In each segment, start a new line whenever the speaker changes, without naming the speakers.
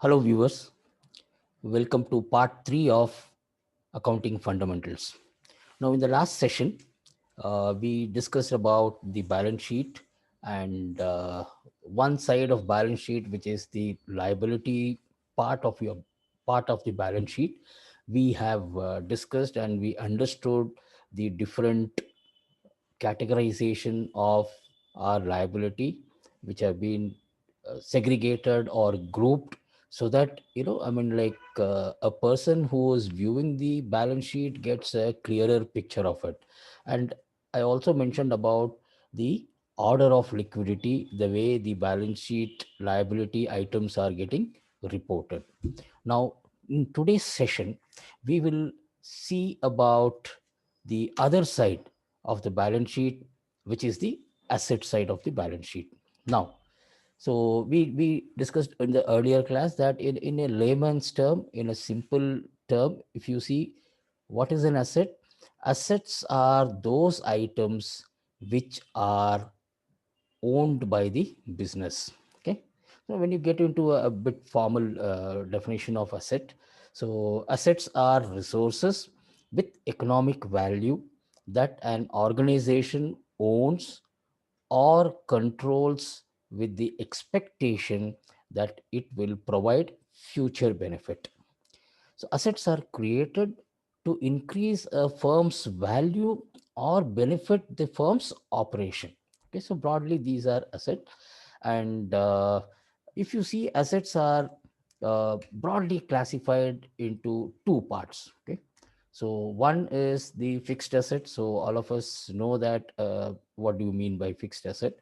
Hello, viewers. Welcome to part three of Accounting Fundamentals. Now, in the last session, we discussed about the balance sheet and one side of balance sheet, which is the liability part of the balance sheet. We have discussed and we understood the different categorization of our liability, which have been segregated or grouped, so that a person who is viewing the balance sheet gets a clearer picture of it. And I also mentioned about the order of liquidity, the way the balance sheet liability items are getting reported. Now, in today's session, we will see about the other side of the balance sheet, which is the asset side of the balance sheet. Now, so we discussed in the earlier class that in a layman's term, in a simple term, if you see what is an asset, assets are those items which are owned by the business. Okay, so when you get into a bit formal definition of asset, so assets are resources with economic value that an organization owns or controls with the expectation that it will provide future benefit. So assets are created to increase a firm's value or benefit the firm's operation. Okay, so broadly these are assets, and if you see, assets are broadly classified into two parts. Okay, so one is the fixed asset. So all of us know that what do you mean by fixed asset,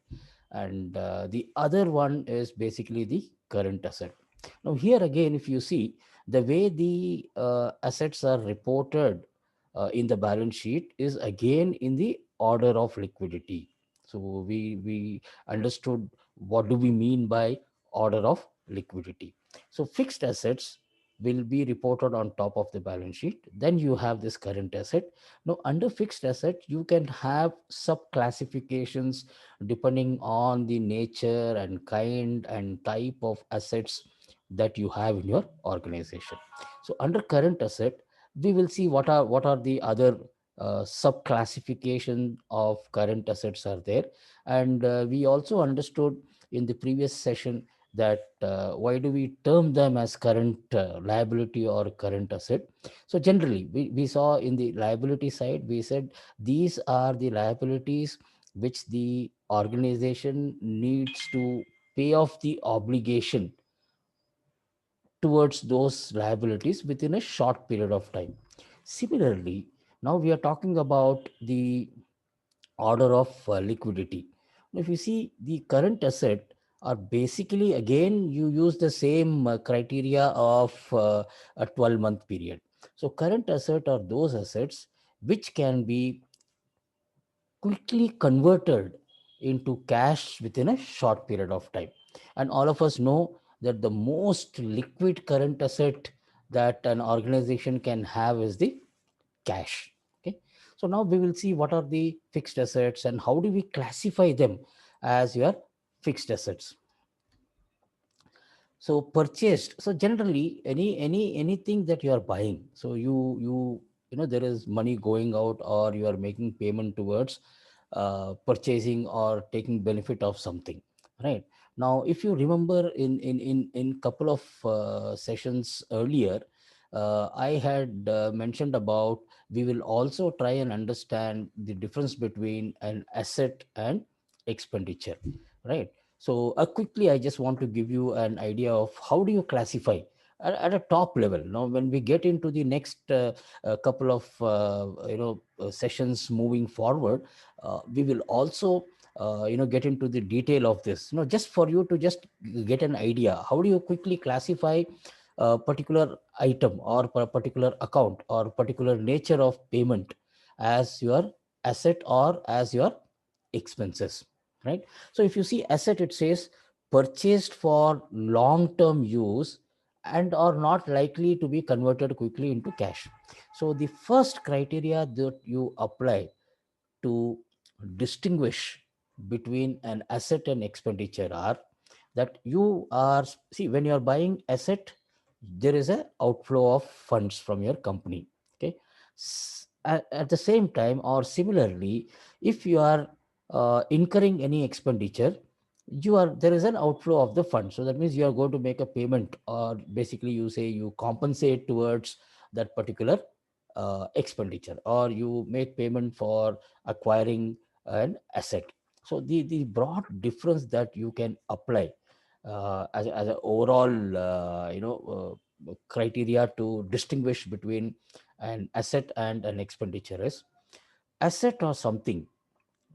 and the other one is basically the current asset. Now here again, if you see the way the assets are reported in the balance sheet is again in the order of liquidity. So we understood what do we mean by order of liquidity. So fixed assets will be reported on top of the balance sheet. Then you have this current asset. Now under fixed asset you can have sub classifications depending on the nature and kind and type of assets that you have in your organization. So under current asset, we will see what are the other sub classification of current assets are there. And we also understood in the previous session that why do we term them as current liability or current asset. So generally we saw in the liability side, we said these are the liabilities which the organization needs to pay off the obligation towards those liabilities within a short period of time. Similarly, now we are talking about the order of liquidity. Now, if you see, the current asset are basically, again you use the same criteria of a 12-month period. So current asset are those assets which can be quickly converted into cash within a short period of time. And all of us know that the most liquid current asset that an organization can have is the cash. Okay. So now we will see what are the fixed assets and how do we classify them as your fixed assets. So purchased, so generally anything that you are buying, so you know there is money going out or you are making payment towards purchasing or taking benefit of something, right? Now if you remember in couple of sessions earlier, I had mentioned about we will also try and understand the difference between an asset and expenditure, right? So quickly, I just want to give you an idea of how do you classify at a top level. Now, when we get into the next couple of sessions moving forward, we will also get into the detail of this. Just for you to just get an idea, how do you quickly classify a particular item or a particular account or particular nature of payment as your asset or as your expenses, right? So if you see asset, it says purchased for long term use and are not likely to be converted quickly into cash. So the first criteria that you apply to distinguish between an asset and expenditure are that you are, see, when you are buying asset, there is a outflow of funds from your company. Okay. At the same time, or similarly, if you are incurring any expenditure, you are, there is an outflow of the fund. So that means you are going to make a payment, or basically you say you compensate towards that particular expenditure, or you make payment for acquiring an asset. So the broad difference that you can apply as an overall criteria to distinguish between an asset and an expenditure is, asset or something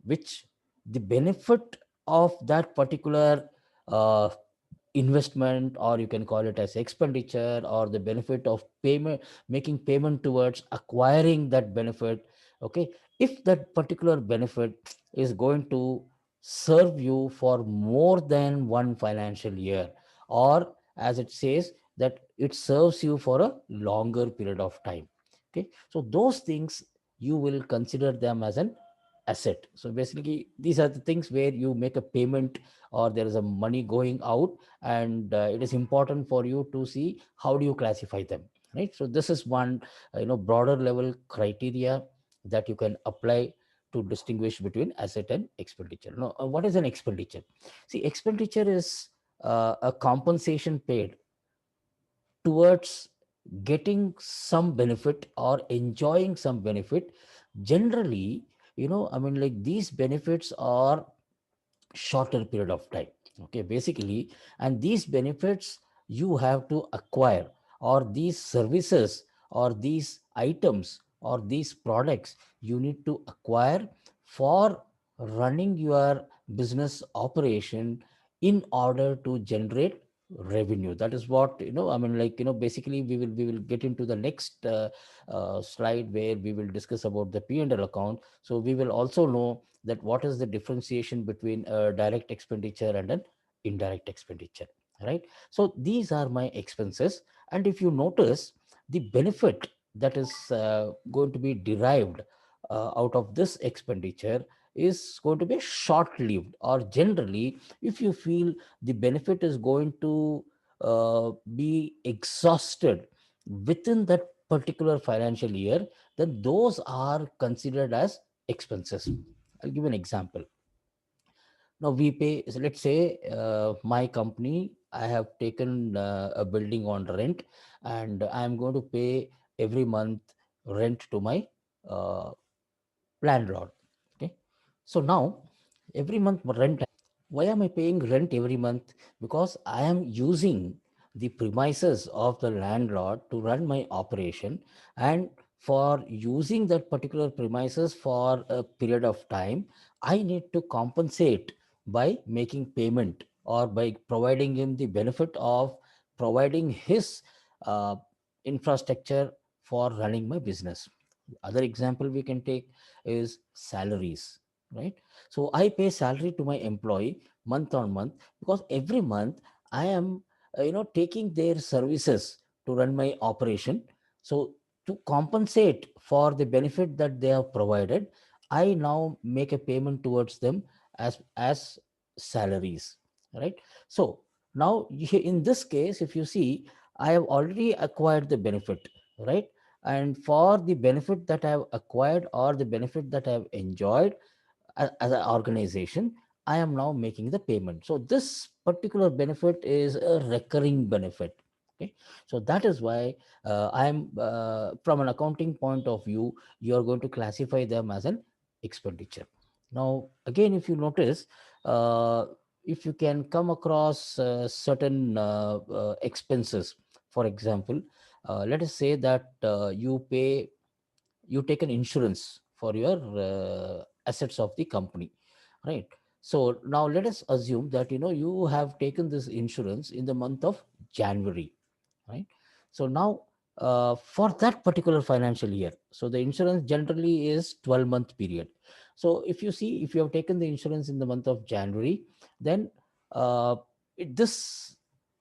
which the benefit of that particular uh, investment, or you can call it as expenditure, or the benefit of payment, making payment towards acquiring that benefit. Okay, if that particular benefit is going to serve you for more than one financial year, or as it says that it serves you for a longer period of time. Okay, so those things you will consider them as an asset. So basically these are the things where you make a payment, or there is a money going out, and it is important for you to see how do you classify them, right? So this is one broader level criteria that you can apply to distinguish between asset and expenditure. Now, what is an expenditure? See, expenditure is a compensation paid towards getting some benefit or enjoying some benefit. Generally, like these benefits are shorter period of time. Okay, basically, and these benefits you have to acquire, or these services, or these items, or these products you need to acquire for running your business operation in order to generate revenue. That is what, basically we will get into the next slide, where we will discuss about the P&L account. So we will also know that what is the differentiation between a direct expenditure and an indirect expenditure, right? So these are my expenses, and if you notice, the benefit that is going to be derived out of this expenditure is going to be short lived, or generally, if you feel the benefit is going to be exhausted within that particular financial year, then those are considered as expenses. I'll give an example. Now we pay, so let's say my company, I have taken a building on rent, and I am going to pay every month rent to my uh, landlord. Okay. So now every month rent, why am I paying rent every month? Because I am using the premises of the landlord to run my operation. And for using that particular premises for a period of time, I need to compensate by making payment, or by providing him the benefit of providing his uh, infrastructure for running my business. Other example we can take is salaries, right? So I pay salary to my employee month on month, because every month I am taking their services to run my operation. So to compensate for the benefit that they have provided, I now make a payment towards them as salaries, right? So now in this case, if you see, I have already acquired the benefit, right? And for the benefit that I have acquired, or the benefit that I have enjoyed as an organization, I am now making the payment. So this particular benefit is a recurring benefit. Okay, so that is why I am from an accounting point of view, you are going to classify them as an expenditure. Now again, if you notice, uh, if you can come across certain expenses, for example, let us say that you take an insurance for your assets of the company, right? So now let us assume that you have taken this insurance in the month of January, right? So now for that particular financial year, so the insurance generally is 12-month period. So if you see, if you have taken the insurance in the month of January, then this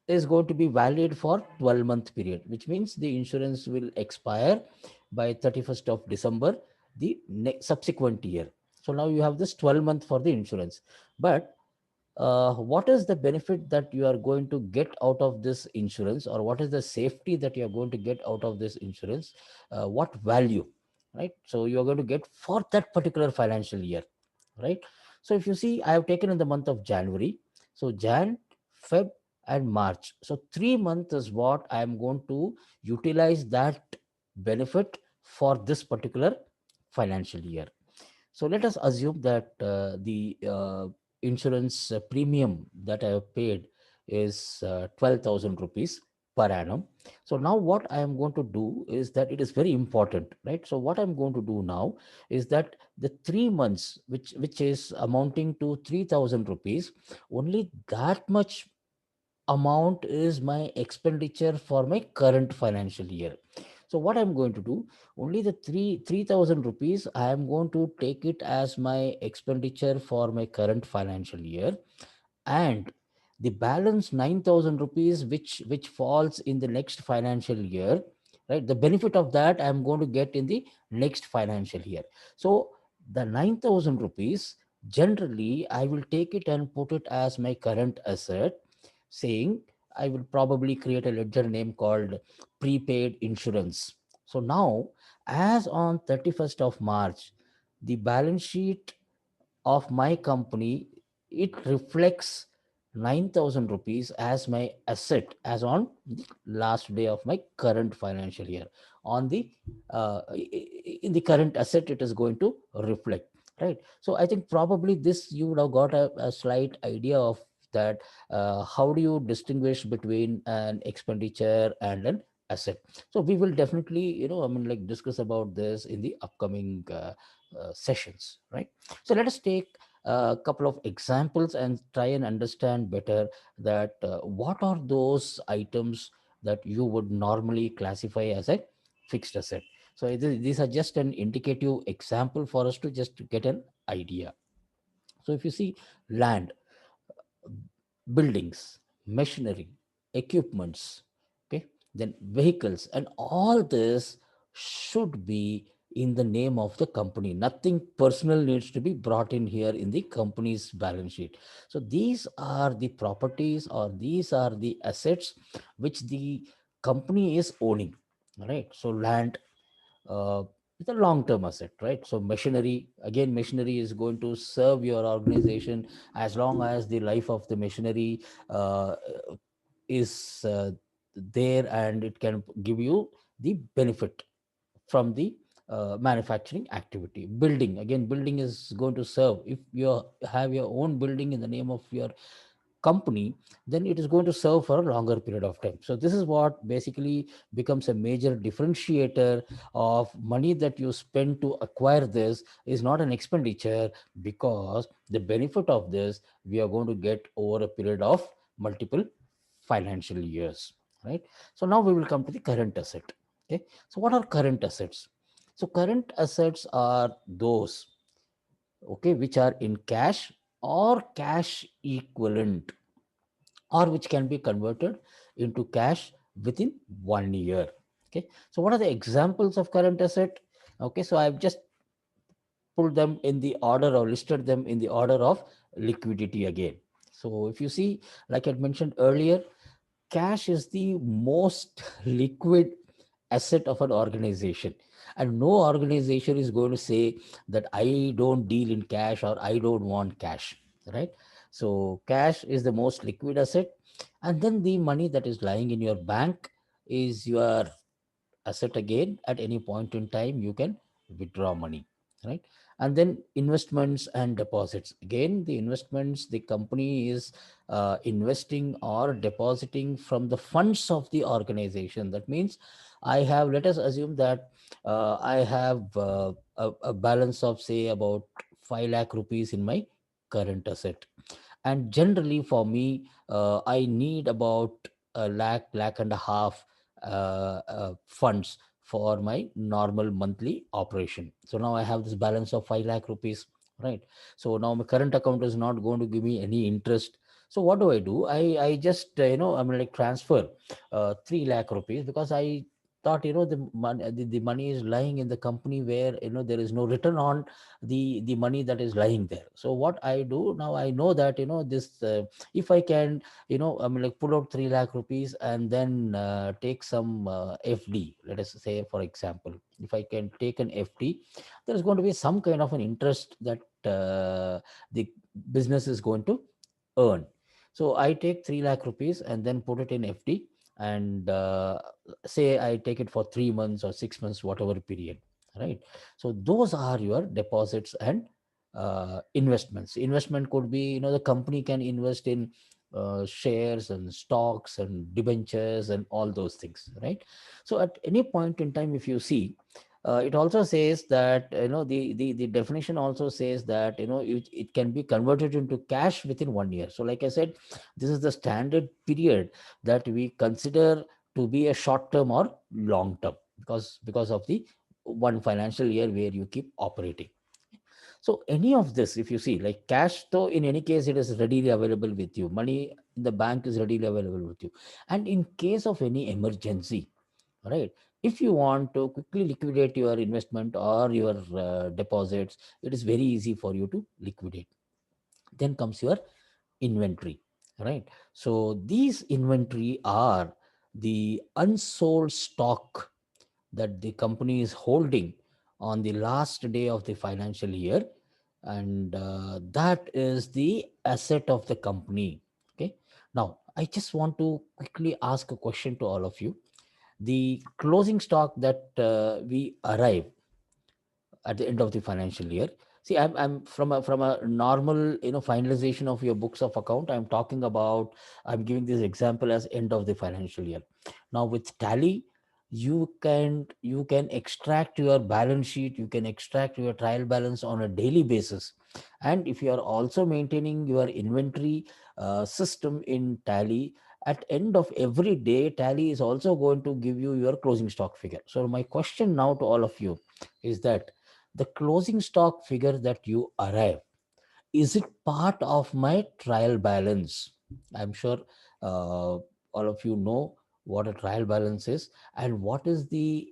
is going to be valid for 12-month period, which means the insurance will expire by 31st of December the subsequent year. So now you have this 12-month for the insurance. But what is the benefit that you are going to get out of this insurance, or what is the safety that you are going to get out of this insurance, what value, right? So you are going to get for that particular financial year, right? So if you see, I have taken in the month of January, so Jan, Feb, and March. So 3 months is what I am going to utilize that benefit for this particular financial year. So let us assume that the insurance premium that I have paid is 12,000 rupees per annum. So now what I am going to do is that it is very important, right? So what I'm going to do now is that the 3 months, which is amounting to 3,000 rupees, only that much amount is my expenditure for my current financial year. So what I'm going to do, only the 3,000 rupees I am going to take it as my expenditure for my current financial year, and the balance 9,000 rupees which falls in the next financial year, right, the benefit of that I'm going to get in the next financial year. So the 9,000 rupees, generally I will take it and put it as my current asset, saying I will probably create a ledger name called prepaid insurance. So now, as on 31st of March, the balance sheet of my company, it reflects 9,000 rupees as my asset as on the last day of my current financial year. On the in the current asset, it is going to reflect, right? So I think probably this you would have got a slight idea of that. How do you distinguish between an expenditure and an asset? So we will definitely, like discuss about this in the upcoming sessions, right? So let us take a couple of examples and try and understand better that what are those items that you would normally classify as a fixed asset. So these are just an indicative example for us to just get an idea. So if you see, land, buildings, machinery, equipments, okay, then vehicles, and all this should be in the name of the company. Nothing personal needs to be brought in here in the company's balance sheet. So these are the properties, or these are the assets which the company is owning. All right. So land, uh, it's a long-term asset, right? So machinery, again, machinery is going to serve your organization as long as the life of the machinery is there, and it can give you the benefit from the manufacturing activity. Building, again, building is going to serve, if you have your own building in the name of your company, then it is going to serve for a longer period of time. So this is what basically becomes a major differentiator of money that you spend to acquire this is not an expenditure, because the benefit of this we are going to get over a period of multiple financial years, right? So now we will come to the current asset. Okay, so what are current assets? So current assets are those, okay, which are in cash or cash equivalent, or which can be converted into cash within 1 year. Okay, so what are the examples of current asset? Okay, so I've just pulled them in the order, or listed them in the order of liquidity again. So if you see, like I mentioned earlier, cash is the most liquid asset of an organization, and no organization is going to say that I don't deal in cash, or I don't want cash, right? So cash is the most liquid asset, and then the money that is lying in your bank is your asset. Again, at any point in time you can withdraw money, right? And then investments and deposits, again, the investments, the company is investing or depositing from the funds of the organization. That means I have, let us assume that I have a balance of, say, about 5 lakh rupees in my current asset, and generally for me, I need about a lakh and a half funds for my normal monthly operation. So now I have this balance of 5 lakh rupees, right? So now my current account is not going to give me any interest. So what do? I just I mean, like, transfer 3 lakh rupees, because I thought, the money is lying in the company where, there is no return on the money that is lying there. So what I do now, I know that, this if I can, like pull out 3 lakh rupees and then take some FD, let us say, for example, if I can take an FD, there is going to be some kind of an interest that the business is going to earn. So I take 3 lakh rupees and then put it in FD, and say I take it for 3 months or 6 months, whatever period, right? So those are your deposits and investments. Investment could be, the company can invest in shares and stocks and debentures and all those things, right? So at any point in time, if you see, it also says that, the definition also says that, it can be converted into cash within 1 year. So like I said, this is the standard period that we consider to be a short term or long term, because of the one financial year where you keep operating. So any of this, if you see, like cash, though, in any case, it is readily available with you. Money in the bank is readily available with you. And in case of any emergency, right, if you want to quickly liquidate your investment or your deposits, it is very easy for you to liquidate. Then comes your inventory, right? So these inventory are the unsold stock that the company is holding on the last day of the financial year, and that is the asset of the company. Okay, now I just want to quickly ask a question to all of you. The closing stock that we arrive at the end of the financial year. See, I'm from a normal, finalization of your books of account. I'm talking about, I'm giving this example as end of the financial year. Now with Tally, you can extract your balance sheet, you can extract your trial balance on a daily basis. And if you are also maintaining your inventory system in Tally, at end of every day, Tally is also going to give you your closing stock figure. So my question now to all of you is that the closing stock figure that you arrive, is it part of my trial balance? I'm sure all of you know what a trial balance is, and what is the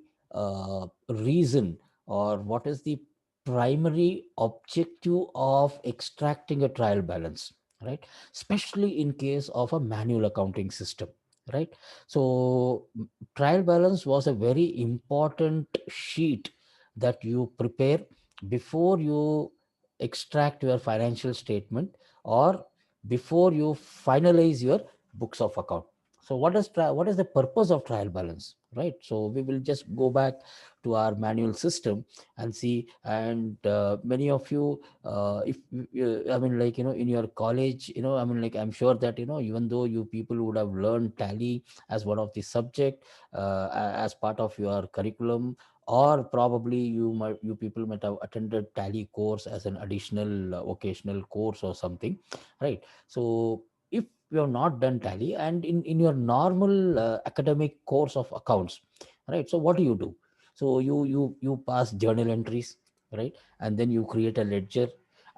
reason, or what is the primary objective of extracting a trial balance, right? Especially in case of a manual accounting system, right? So trial balance was a very important sheet that you prepare before you extract your financial statement, or before you finalize your books of account. So what is the purpose of trial balance, right? So we will just go back to our manual system and see. And many of you, if I mean, like, in your college, I mean, like, I'm sure that, even though you people would have learned Tally as one of the subject, as part of your curriculum, or probably you people might have attended Tally course as an additional vocational course or something, right? So if you have not done Tally, and in your normal academic course of accounts, right, so what do? So you pass journal entries, right? And then you create a ledger,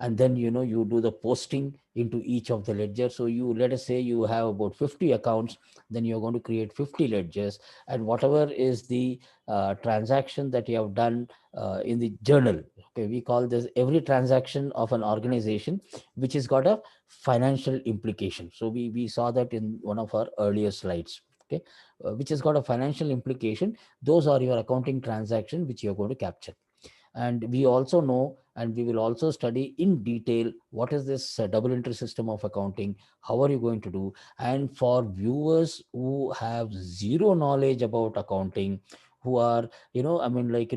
and then, you do the posting into each of the ledger. So you, let us say you have about 50 accounts, then you're going to create 50 ledgers, and whatever is the transaction that you have done in the journal. Okay, we call this every transaction of an organization which has got a financial implication. So we saw that in one of our earlier slides. Okay, which has got a financial implication. Those are your accounting transaction which you're going to capture. And we also know, and we will also study in detail, what is this double entry system of accounting, how are you going to do. And for viewers who have zero knowledge about accounting, who are, I mean, like,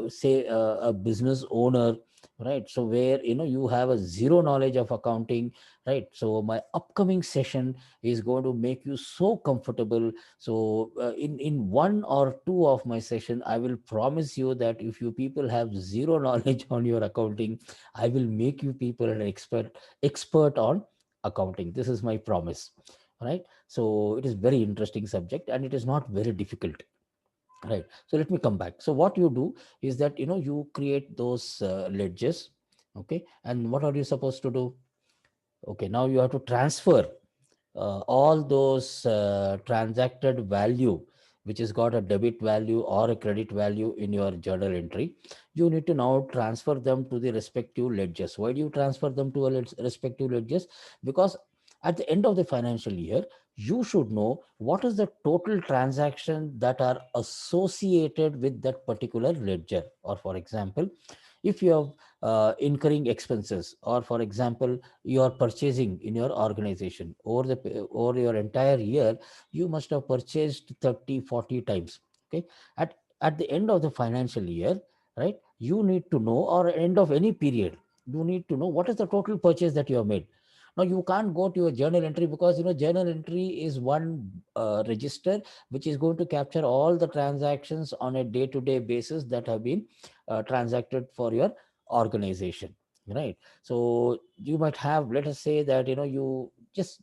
say a business owner, right? So where, you have a zero knowledge of accounting, right? So my upcoming session is going to make you so comfortable. So in one or two of my session, I will promise you that if you people have zero knowledge on your accounting, I will make you people an expert on accounting. This is my promise, right? So it is very interesting subject, and it is not very difficult, right? So let me come back. So what you do is that, you create those ledgers. Okay, and what are you supposed to do? Okay, now you have to transfer all those transacted value which has got a debit value or a credit value in your journal entry, you need to now transfer them to the respective ledgers. Why do you transfer them to a respective ledgers? Because at the end of the financial year, you should know what is the total transaction that are associated with that particular ledger. Or for example, if you are incurring expenses, or for example you are purchasing in your organization over your entire year, you must have purchased 30, 40 times. Okay, at at the end of the financial year, right, you need to know, or end of any period, you need to know what is the total purchase that you have made. Now you can't go to your journal entry, because journal entry is one register which is going to capture all the transactions on a day to day basis that have been transacted for your organization, right? So you might have, let us say that you just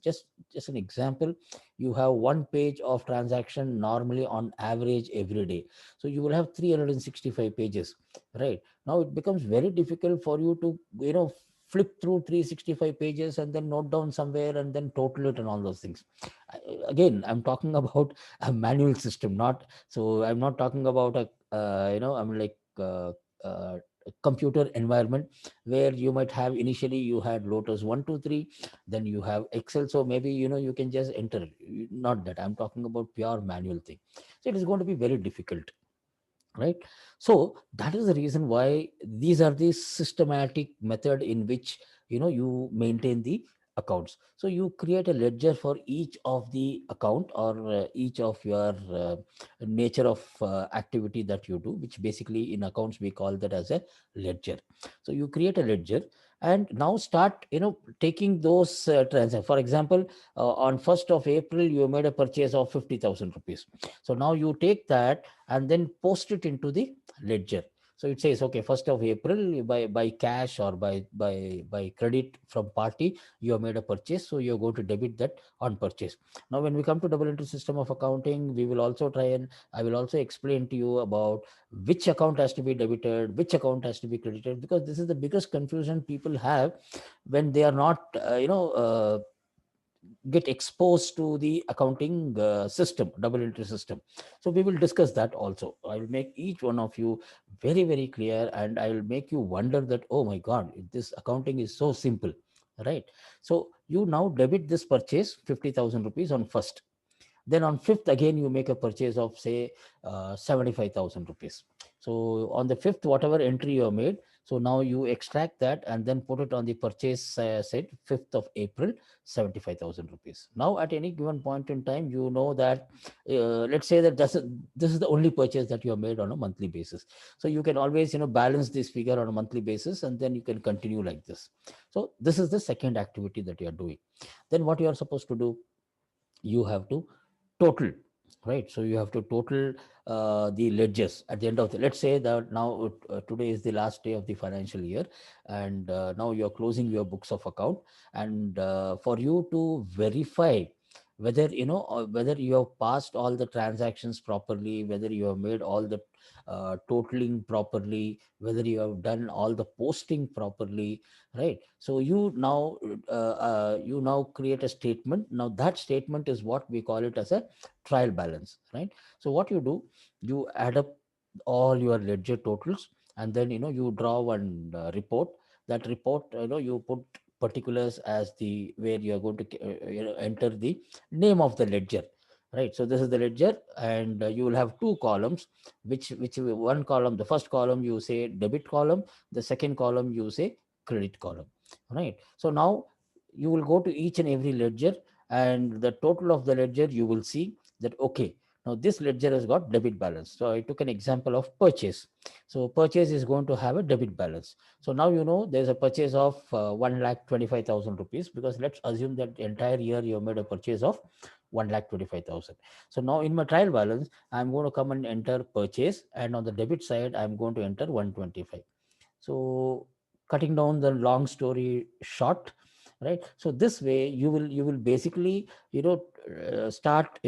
an example, you have one page of transaction normally on average every day, so you will have 365 pages, right? Now it becomes very difficult for you to flip through 365 pages and then note down somewhere and then total it and all those things. Again, I'm talking about a manual system, not so I'm not talking about a I'm like computer environment where you might have, initially you had Lotus 123, then you have Excel, so maybe you can just enter. Not that I'm talking about pure manual thing, so it is going to be very difficult, right? So that is the reason why these are the systematic method in which you maintain the accounts. So you create a ledger for each of the account, or each of your nature of activity that you do, which basically in accounts we call that as a ledger. So you create a ledger and now start taking those transactions. For example, on 1st of April you made a purchase of 50,000 rupees. So now you take that and then post it into the ledger. So it says, okay, 1st of April, by cash or by credit from party, you have made a purchase, so you're going to debit that on purchase. Now when we come to double entry system of accounting, we will also try and I will also explain to you about which account has to be debited, which account has to be credited, because this is the biggest confusion people have when they are not get exposed to the accounting system, double entry system. So we will discuss that also. I will make each one of you very, very clear, and I will make you wonder that, oh my God, this accounting is so simple, right? So you now debit this purchase 50,000 rupees on first. Then on fifth, again, you make a purchase of, say, 75,000 rupees. So on the fifth, whatever entry you have made, so now you extract that and then put it on the purchase set, 5th of April, 75,000 rupees. Now, at any given point in time, you know that, let's say that this is the only purchase that you have made on a monthly basis. So you can always, balance this figure on a monthly basis, and then you can continue like this. So this is the second activity that you are doing. Then what you are supposed to do, you have to total, right? So you have to total the ledgers at the end of the, let's say that now today is the last day of the financial year, and now you're closing your books of account, and for you to verify whether whether you have passed all the transactions properly, whether you have made all the totaling properly, whether you have done all the posting properly, right? So you now create a statement. Now that statement is what we call it as a trial balance, right? So what you do, you add up all your ledger totals, and then you draw one report. That report, you put particulars as the where you are going to enter the name of the ledger, right? So this is the ledger, and you will have two columns, which one column, the first column you say debit column, the second column you say credit column, right? So now you will go to each and every ledger, and the total of the ledger, you will see that, okay, now this ledger has got debit balance. So I took an example of purchase. So purchase is going to have a debit balance. So now there's a purchase of 1,25,000 rupees, because let's assume that the entire year you have made a purchase of 1,25,000. So now in my trial balance, I'm going to come and enter purchase, and on the debit side, I'm going to enter 125. So cutting down the long story short, right? So this way you will basically start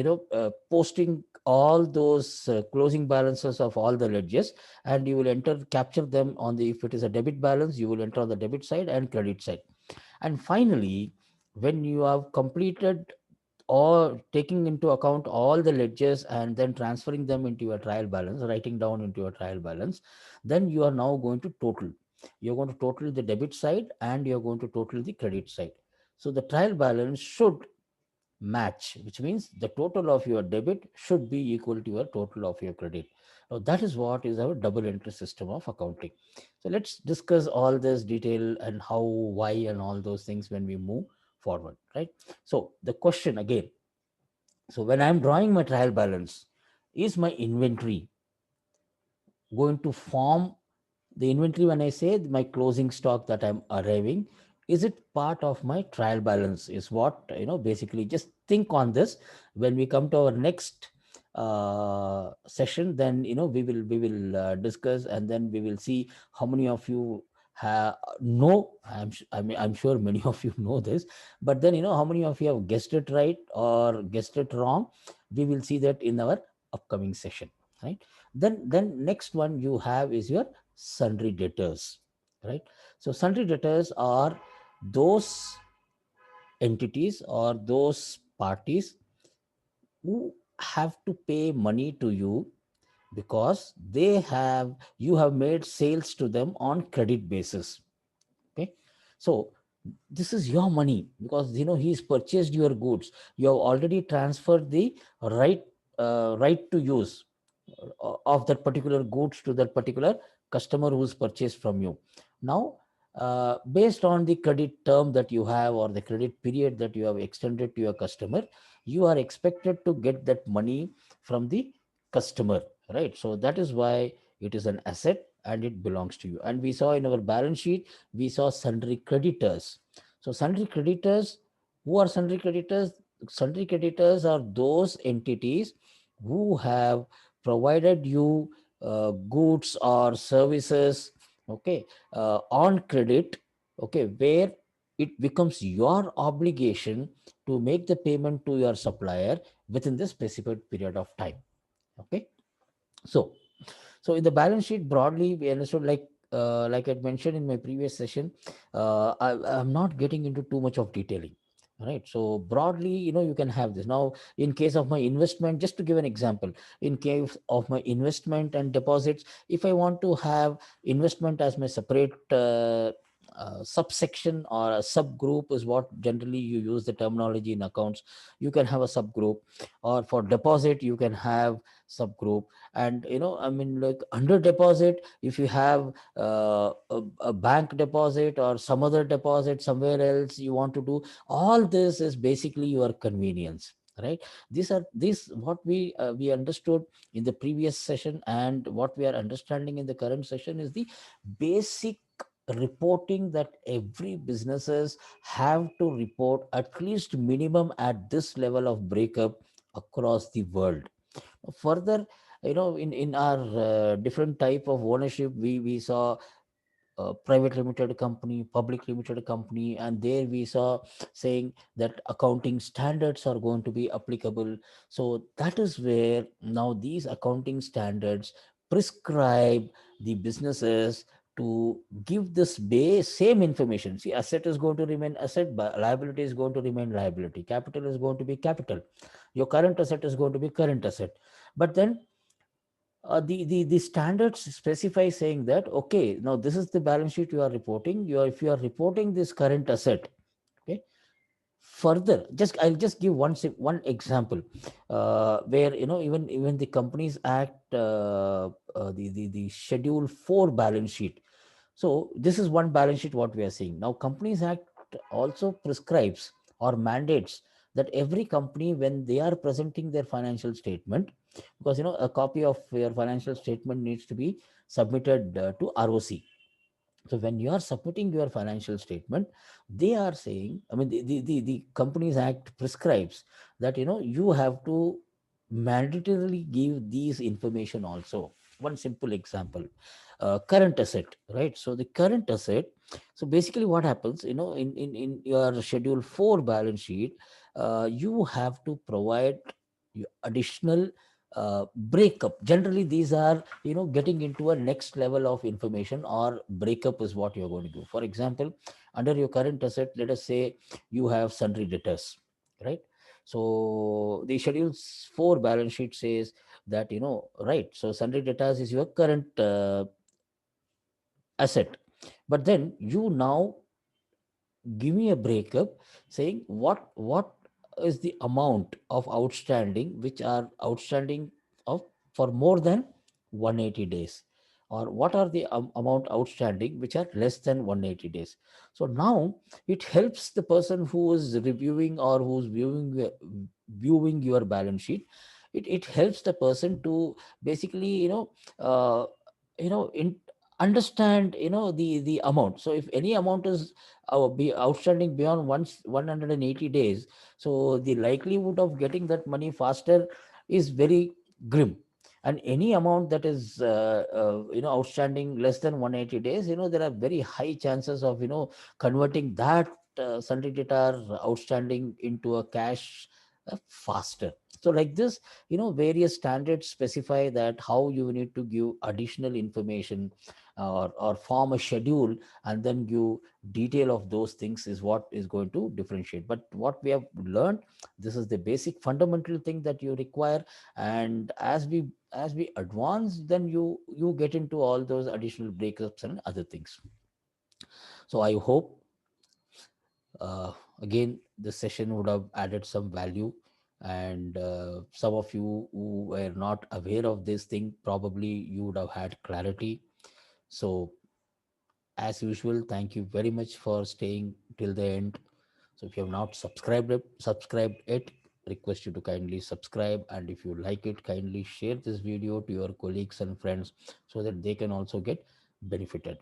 posting all those closing balances of all the ledgers, and you will capture them on the, if it is a debit balance, you will enter on the debit side and credit side. And finally, when you have completed or taking into account all the ledgers and then transferring them into your trial balance, writing down into your trial balance, then you are now going to total. You're going to total the debit side and you're going to total the credit side. So the trial balance should match, which means the total of your debit should be equal to your total of your credit. Now, that is what is our double entry system of accounting. So let's discuss all this detail and how, why, and all those things when we move forward, right? So the question again, so when I'm drawing my trial balance, is my inventory going to form the inventory? When I say my closing stock that I'm arriving, is it part of my trial balance? Is what, basically just think on this. When we come to our next session, then we will discuss, and then we will see how many of you know. I'm sure many of you know this, but then how many of you have guessed it right or guessed it wrong. We will see that in our upcoming session, right? Then next one you have is your sundry debtors, right? So sundry debtors are those entities or those parties who have to pay money to you because you have made sales to them on credit basis. Okay, so this is your money because he's purchased your goods. You have already transferred the right right to use of that particular goods to that particular customer who's purchased from you. Now, based on the credit term that you have or the credit period that you have extended to your customer, you are expected to get that money from the customer, right? So that is why it is an asset and it belongs to you. And we saw in our balance sheet, we saw sundry creditors. So sundry creditors, who are sundry creditors? Sundry creditors are those entities who have provided you goods or services, okay, on credit, okay, where it becomes your obligation to make the payment to your supplier within the specified period of time. Okay, so in the balance sheet, broadly, we understood, like I mentioned in my previous session, I'm not getting into too much of detailing. Right. So broadly, you can have this. Now, in case of my investment, just to give an example, in case of my investment and deposits, if I want to have investment as my separate subsection or a subgroup, is what generally you use the terminology in accounts. You can have a subgroup, or for deposit, you can have subgroup. And I mean, like, under deposit, if you have a bank deposit or some other deposit somewhere else you want to do, all this is basically your convenience, right? These what we understood in the previous session, and what we are understanding in the current session is the basic reporting that every businesses have to report, at least minimum at this level of breakup across the world. Further, in our different type of ownership, we saw private limited company, public limited company, and there we saw saying that accounting standards are going to be applicable. So that is where now these accounting standards prescribe the businesses to give this base same information. See, asset is going to remain asset, but liability is going to remain liability, capital is going to be capital, your current asset is going to be current asset. But then the standards specify saying that, okay, now this is the balance sheet you are reporting. If you are reporting this current asset, okay, further, I'll just give one example, where even the Companies Act, the Schedule 4 balance sheet. So this is one balance sheet what we are seeing now. Companies Act also prescribes or mandates that every company, when they are presenting their financial statement, because a copy of your financial statement needs to be submitted to ROC. So when you are submitting your financial statement, they are saying, I mean, the Companies Act prescribes that you have to mandatorily give these information also. One simple example, current asset, right? So the current asset, so basically what happens, in your Schedule 4 balance sheet, you have to provide additional breakup. Generally these are getting into a next level of information, or breakup is what you're going to do. For example, under your current asset, let us say you have sundry debtors, right? So the schedule 4 balance sheet says that, right, so sundry debtors is your current asset. But then you now give me a breakup saying what is the amount of outstanding which are outstanding of for more than 180 days, or what are the amount outstanding which are less than 180 days. So now it helps the person who is reviewing or who's viewing your balance sheet. It helps the person to basically uh, in understand the amount. So if any amount is be outstanding beyond 180 days, so the likelihood of getting that money faster is very grim. And any amount that is outstanding less than 180 days, there are very high chances of converting that sundry debtor outstanding into a cash faster. So like this, various standards specify that how you need to give additional information, or form a schedule, and then give detail of those things is what is going to differentiate. But what we have learned, this is the basic fundamental thing that you require. And as we advance, then you get into all those additional breakups and other things. So I hope, again, the session would have added some value. And some of you who were not aware of this thing, probably you would have had clarity. So as usual, thank you very much for staying till the end. So if you have not subscribed it, request you to kindly subscribe. And if you like it, kindly share this video to your colleagues and friends so that they can also get benefited.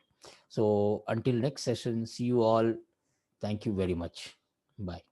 So until next session, see you all. Thank you very much. Bye.